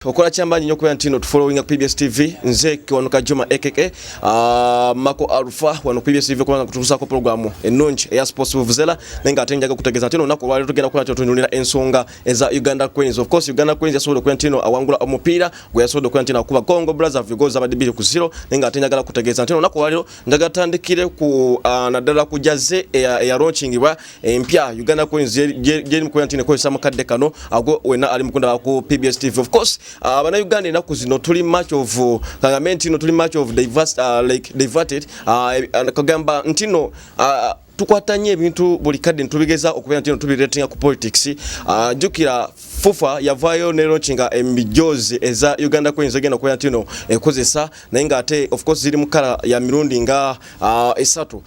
Okola chambanyi nyo kwa ntino following PBS TV nze kiwanuka Juma AKK Mako Alpha wano PBS TV kwa kutusa ko programu enonji ya sports vuvuzela nenga atenjaga kutegeza ntino nako wali tugenda kuna tutunulira ensonga eza Uganda Queens. Of course Uganda Queens yasobola kwa ntino awangula omupira gwe yasobola kwa ntino kuba Congo Brazza vigoza badibiri ku 0 nenga atenjaga kutegeza ntino nako wali ndaga tandikire ku nadala kujaze ya launching wa empya Uganda Queens je mu kwa ntino ko samakadde kano ago wena ali mukunda ku PBS TV. Of course bana Uganda inaku zino tuli much of kagamenti no tuli much of diverted kagamba ntino tukwatanye ebintu buli kadde ntubigeza okubera ntino tubiretinga ku politics jukira FUFA yavayo ne launchinga embijozi eza Uganda Queens agenda kwa ntino ekozesa nainga ate of course ziri mukala ya mirundi nga esatu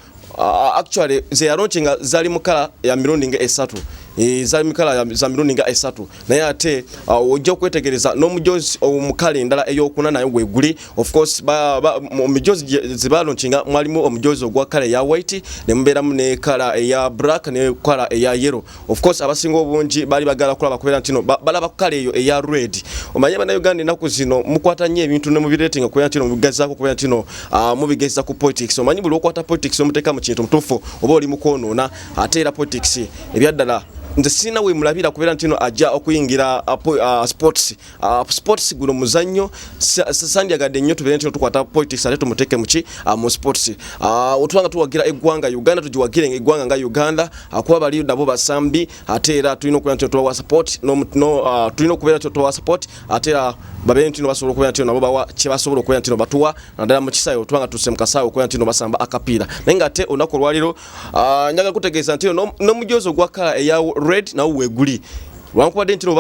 actually they are launching zali mukala ya mirundi nga esatu zali mukala za mirundi nga esatu naye ate ojja kwetegereza no mujozi omukala endala eyokuna nayo gweguli. Of course omujozi ziba launchinga mwalimu omujozi ogwa kala ya white ne mbera ne kala ya black ne kala ya yellow. Of course abasinga obungi bali bagala kulaba kubera ntino balaba kala eyo eya red. Omanye bana Uganda inaku zino mukwatanye ebintu ne mubiretinga kubera ntino mubigazako kubera ntino mubigeza ku politics. Omanyi buli okwata politics omuteka mu kintu mtufu oba oli mukonoona ate era politics ebyaddala nze sina we mulabira kubera ntino ajja okuyingira sports guno muzanyo sandi agadde nnyo tubere ntino tukwata politics ate tumuteke muki mu sports otwanga tuwagira eggwanga Uganda tujiwagira eggwanga nga Uganda akuba bali nabo basambi ate era tulina okubera ntino tuwa support tulina okubera tuwa support ate era babere ntino basobola okubera ntino nabo bawa kye basobola okubera ntino batuwa nadala mu kisayo otwanga tusemukasayo okubera ntino basamba akapira nenga ate onako lwaliro nyaga kutegeeza ntino no mujozo gwa kala eya red na uweguli wankubadde ntino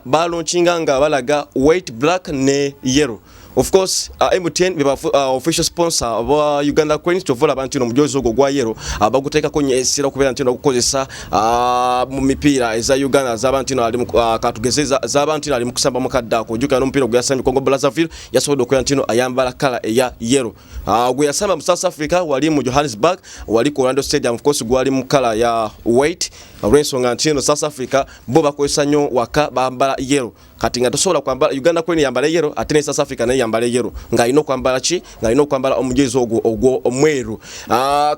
balaunchinga nga balaga white black ne yellow. Of course MTN beba official sponsor of Uganda Queens to vola bantino mujozo go gwa yellow abaguteka konye esira kubera ntino gukozesa mu mipira eza Uganda zabantino ali katugezeza zabantino ali mukusamba mukadda ko juka no mpira gwa Sami Congo Brazzaville yasodo ko ntino ayambala kala eya yellow gwe yasamba mu South Africa wali mu Johannesburg wali ko Orlando Stadium. Of course gwali mu kala ya white olwensonga ntino South Africa bo bakozesa nyo waka bambala yellow kati nga tosobola kwambala Uganda Queen yambala yellow ate ne South Africa ne yambala yellow nga ino kwambala chi nga ino kwambala omujezo ogwo omweru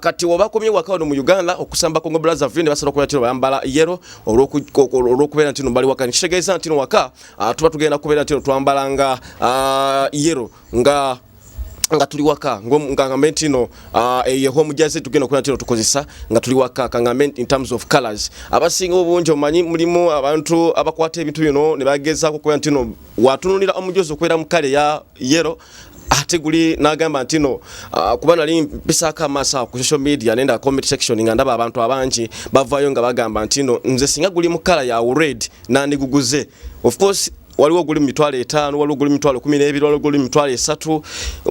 kati wabakomye wakawo mu Uganda okusamba Congo Brazzaville basala ko yatiro bayambala yellow olwokubera ntino bali wakani kitegeeza ntino waka tuba tugenda kubera ntino twambala nga yellow nga tuli waka ngamenti no home jersey tugenda kuna tino tukozesa nga tuli waka kangamenti in terms of colors abasinga obunje omanyi mulimo abantu abakwata ebintu bino ne bageza ko kwa ntino watunulira omujozo kwera mukale ya yellow ate guli nagamba ntino kubana ali bisaka masa ku social media nenda comment section nga ndaba abantu abangi bavayo nga bagamba ntino nze singa guli mukala ya red nandi guguze. Of course waliwo guli mitwale 5 waliwo guli mitwale 12 waliwo guli mitwale 3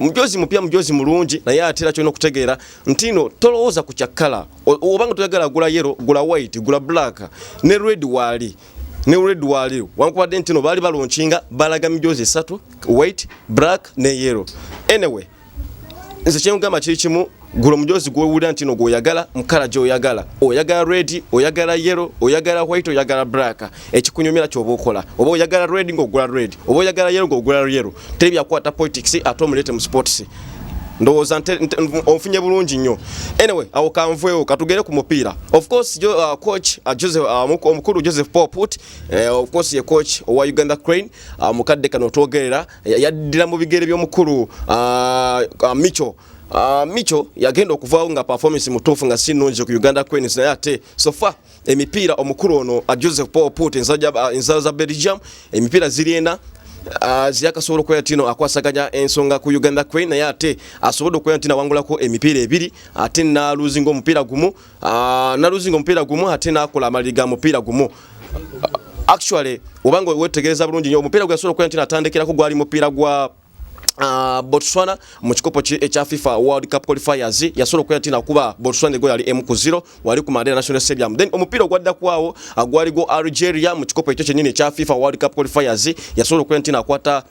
mujozi mupya mujozi mulungi naye atera kyo nokutegeera ntino tolowooza ku kyakala obanga toyagala gula yellow gula white gula black ne red wali wankubadde ntino bali balaunchinga balaga mijozi 3 white black ne yellow. Anyway nze kyengamba kiri kimu gula mujozi gwe wuli ntino go yagala mukala jo oyagala red oyagala yellow oyagala white oyagala black ekikunyumira kyo obokola oba oyagala red ngo gula red oba oyagala yellow ngo gula yellow tebya kwata politics atomulete mu sports ndoza onfunye bulungi nnyo. Anyway awo kanvuewo katugere ku mupira. Of course coach Joseph omukulu Joseph Poput of course ye coach wa Uganda Queen mukadde kano togerera yaddira mu bigere by'omukulu Micho yagenda okuvaawo nga performance mutufu nga sinungi ku Uganda Queens naye ate so far emipira omukulu ono Joseph Poput enzaza za Belgium emipira ziriena ziyakasobola okukola tino akwasaganya ensonga ku Uganda Queen naye ate asobola okukola tino wangulako emipira ebiri ate na losing omupira gumu ate nakola amaliga mupira gumu. Actually obanga wetegereza bulungi nnyo omupira gwasobola okukola tino atandikira ko gwali mupira gwa Botswana mu kikopo ekya FIFA World Cup qualifiers yasobola okukola tina kuba Botswana go yali M0 wali ku Mandela National Stadium. Then omupira ogwadda kwawo agwali go Algeria mu kikopo ekyo kyennyini ekya FIFA World Cup qualifiers yasobola okukola tina akwata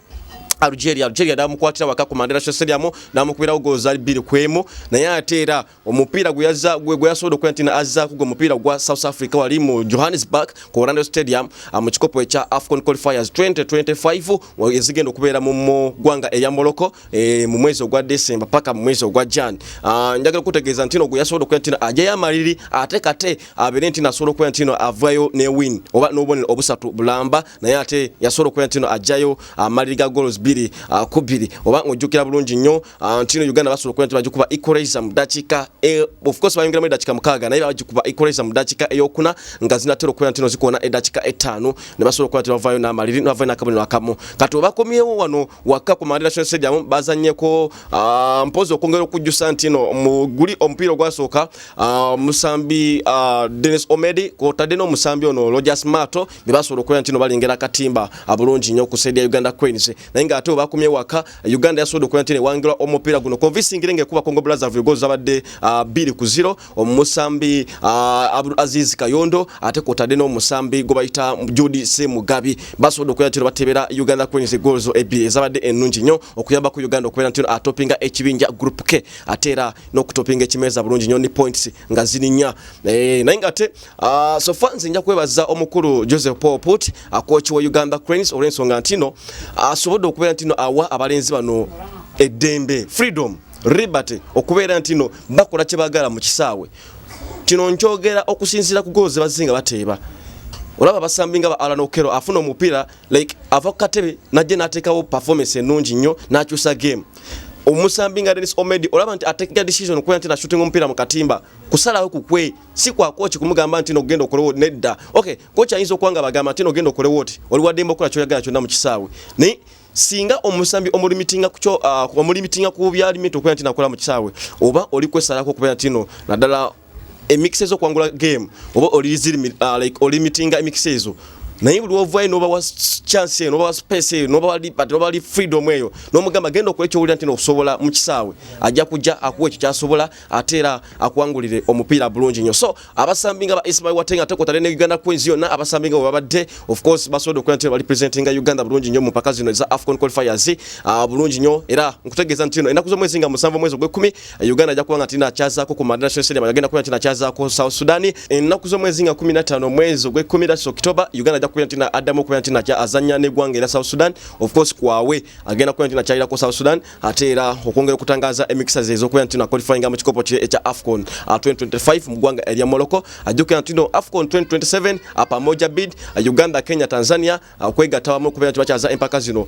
Algeria namukwatira waka ku Mandela Stadium namukubira goals ali 2 kwemu naye atera omupiira gwe yasobola okwentina azza ku omupiira gwa South Africa wali mu Johannesburg ku Orlando Stadium mu kikopo ekya AFCON qualifiers 2025 ezigenda okubeera mu gwanga eya Morocco mu mwezi ogwa December paka mu mwezi ogwa Jan. Njagala kutegeeza ntino gwe yasobola okwentina ajja yamaliri ate kate abere ntina asobola okwentina avayo ne win oba nobonero obusatu bulamba naye ate yasobola okwentina ajjayo amaliri ga goals 2-2 oba ngojukira bulungi nnyo ntino Uganda basobola okwentina bajukuba equalizer mu dakika of course bayingira mu dakika mukaga naye bajukuba equalizer mu dakika eyokuna nga zinatero okwentina zikona edakika 5 ne basobola okwentina avayo na amaliri navayo na kabonero akamu kati bakomyewo wano waka ku Mandela Stadium bazanyeko mpozo okongera okujjusa ntino mu guli omupiira gwasooka musambi Dennis Omedi kotadde no musambi ono Rogers Mato bebasobola okukola ntino balengera katimba abulungi nnyo ku side ya Uganda Queens naye nga ate bakomye waka Uganda yasobola okukola ntino wangirwa omupiira guno convincing ngenge kuba Congo Brazzaville goals abadde 2-0 omusambi Abdul Aziz Kayondo ate kotadde no musambi go bayita Judy Semugabi basobola okukola ntino batebera Uganda Queens goals ebiri zabadde ennungi nnyo okuyamba ku Uganda okubeera ntino atopinga ekibinja group K atera n'okutopinga ekimeza bulungi nnyo ni points nga zininya naye ngate so fans nja kwebaza omukulu Joseph Poput coach wa Uganda Cranes olw'ensonga ntino asobodde okubeera ntino awa abalenzi bano eddembe freedom liberty okubeera ntino bakola kye bagala mu kisaawe kino nkyogera okusinzira ku goals bazinga bateeba olaba basambi nga ba Alan Okero afuna omupiira like avakatebe najje natekawo performance ennungi nnyo n'akyusa game omusambi nga Dennis Omedi olaba nti ateka decision okuya nti na shooting omupiira mu katimba kusalawo kukwe si kwa coach kumugamba nti no gendo kolewo nedda okay coach ayinza okwanga bagamba nti no gendo kolewo oti oli wadde kola kyoyagala kyonna mu kisaawe ne singa omusambi omulimitinga kucho omulimitinga ku byali mito okuya nti nakola mu kisaawe oba oli kwesalako okuya nti no nadala emixes okwangula game oba oli ziri like oli mitinga emixes naye buli ovayo noba wa chance noba wa space noba wa liberty noba wa freedom eyo nomugamba genda okola ekyo wulira nti okusobola mu kisaawe ajja kujja akuwa ekyo kyasobola atera akuwangulire omupiira bulungi nnyo so abasambi nga ba Ismail Watenga tekotale ne Uganda Queens yonna abasambi nga babadde of course basobola okukola nti bali presenting Uganda bulungi nnyo mu mpaka zino za AFCON qualifiers bulungi nnyo era nkutegeeza nti ennaku z'omwezi nga 7 mwezi ogw'ekumi Uganda ajja kuba nga tina kyazaako ku Mandela Stadium agenda kuba tina kyazaako South Sudan ennaku z'omwezi nga 15 mwezi ogw'ekumi that's October Uganda kuya ntina Adamu kuya ntina kya azanya ne gwanga era South Sudan of course kwawe agenda kuya ntina kyaira ko South Sudan atera okongera kutangaza emixers ezo kuya ntina qualifying mu kikopo kya AFCON 2025 mu gwanga eria Morocco ajuka ntino AFCON 2027 pamoja bid Uganda Kenya Tanzania kwegatawa mu kuya ntina kyaza empaka zino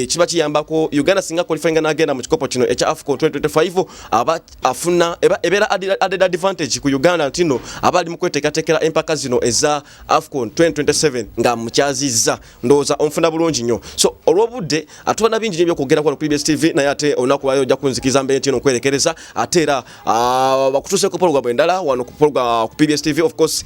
kiba kiyambako Uganda singa qualifying na agenda mu kikopo kino ekya AFCON 2025 aba afuna ebera added advantage ku Uganda ntino abali mu kweteekateekera empaka zino eza AFCON 2027 nga mukyaziza ndoza onfuna bulungi nnyo so olwobudde atubana bingi nibyo kugera kwa PBS TV naye ate onaku bayo ojja kunzikiza mbe ntino kwerekereza atera bakutuse ko program endala wano ku program ku PBS TV of course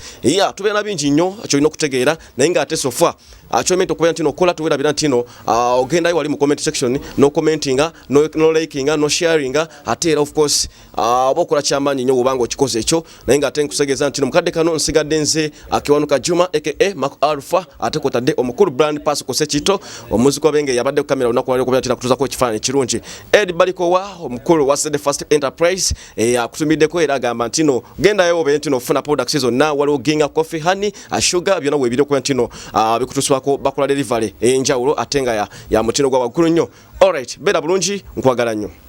tubena bingi nnyo kyo ino kutegeera naye nga ate sofa achomento kuba ntino kola tuwera birantino ogenda wali mu comment section no commentinga no likinga no sharinga atera of course abokola kyamanyi nnyo ubanga okikoze ekyo naye nga ate nkusegeza ntino mukadde kano nsigadde nze akiwanuka Juma aka Mark Alpha ate kotadde omukulu brand pass ko sekito omuziko benge yabadde ku kamera onako wali kuba tina kutuza ko ekifaananyi kirungi Ed Baliko wa omukulu wa the first enterprise akutumidde ko era gamba ntino genda yo be ntino funa products season na wali oginga coffee honey sugar byona webiro ko ntino bikutuswako bakola delivery enjawulo atenga ya mutino gwa bagulu nnyo all right beda bulungi nkwagala nnyo